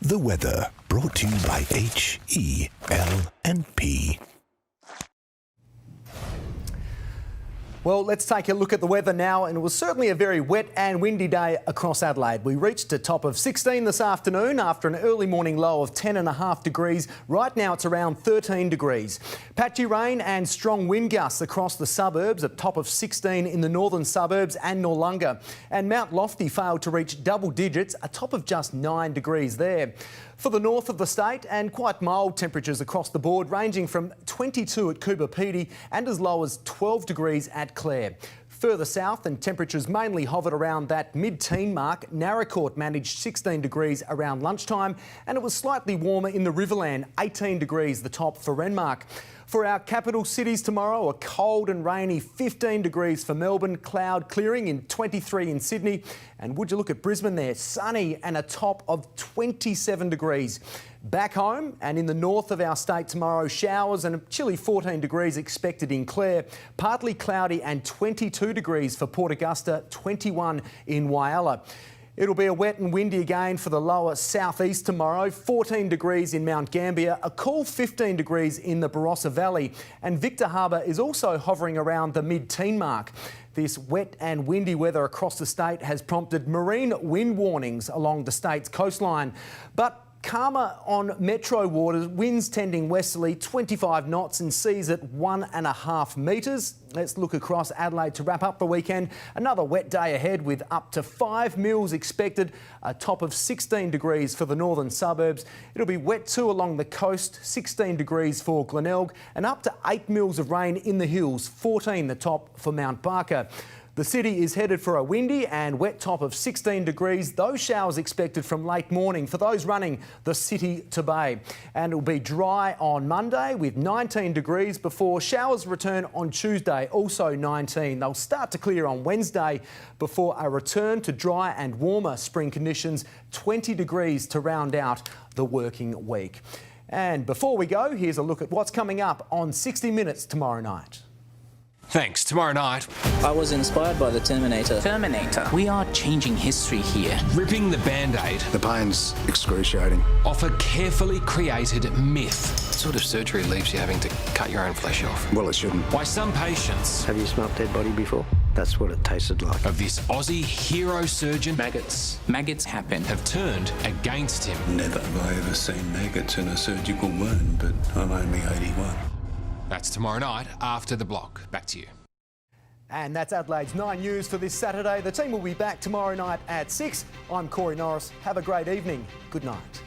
The weather brought to you by HELNP. Well, let's take a look at the weather now, and it was certainly a very wet and windy day across Adelaide. We reached a top of 16 this afternoon after an early morning low of 10.5 degrees. Right now it's around 13 degrees. Patchy rain and strong wind gusts across the suburbs, a top of 16 in the northern suburbs and Noarlunga. And Mount Lofty failed to reach double digits, a top of just 9 degrees there. For the north of the state, and quite mild temperatures across the board, ranging from 22 at Coober Pedy and as low as 12 degrees at Clare. Further south, and temperatures mainly hovered around that mid-teen mark. Narracourt managed 16 degrees around lunchtime, and it was slightly warmer in the Riverland, 18 degrees the top for Renmark. For our capital cities tomorrow, a cold and rainy 15 degrees for Melbourne, cloud clearing in 23 in Sydney. And would you look at Brisbane there, sunny and a top of 27 degrees. Back home and in the north of our state tomorrow, showers and a chilly 14 degrees expected in Clare. Partly cloudy and 22 degrees for Port Augusta, 21 in Whyalla. It'll be a wet and windy again for the lower southeast tomorrow. 14 degrees in Mount Gambier, a cool 15 degrees in the Barossa Valley, and Victor Harbour is also hovering around the mid-teen mark. This wet and windy weather across the state has prompted marine wind warnings along the state's coastline. But calmer on metro waters, winds tending westerly, 25 knots and seas at 1.5 metres. Let's look across Adelaide to wrap up the weekend. Another wet day ahead with up to 5 mils expected, a top of 16 degrees for the northern suburbs. It'll be wet too along the coast, 16 degrees for Glenelg, and up to 8 mils of rain in the hills, 14 the top for Mount Barker. The city is headed for a windy and wet top of 16 degrees. Those showers expected from late morning for those running the city to bay. And it will be dry on Monday with 19 degrees before showers return on Tuesday, also 19. They'll start to clear on Wednesday before a return to dry and warmer spring conditions, 20 degrees to round out the working week. And before we go, here's a look at what's coming up on 60 Minutes tomorrow night. Thanks. Tomorrow night, I was inspired by the Terminator. We are changing history here. ripping the Band-Aid The pain's excruciating. off a carefully created myth. What sort of surgery leaves you having to cut your own flesh off? Well, it shouldn't. Why some patients Have you smelt dead body before? That's what it tasted like. of this Aussie hero surgeon Maggots happen. have turned against him. Never have I ever seen maggots in a surgical wound, but I'm only 81. That's tomorrow night after the block. Back to you. And that's Adelaide's 9 News for this Saturday. The team will be back tomorrow night at 6. I'm Norris. Have a great evening. Good night.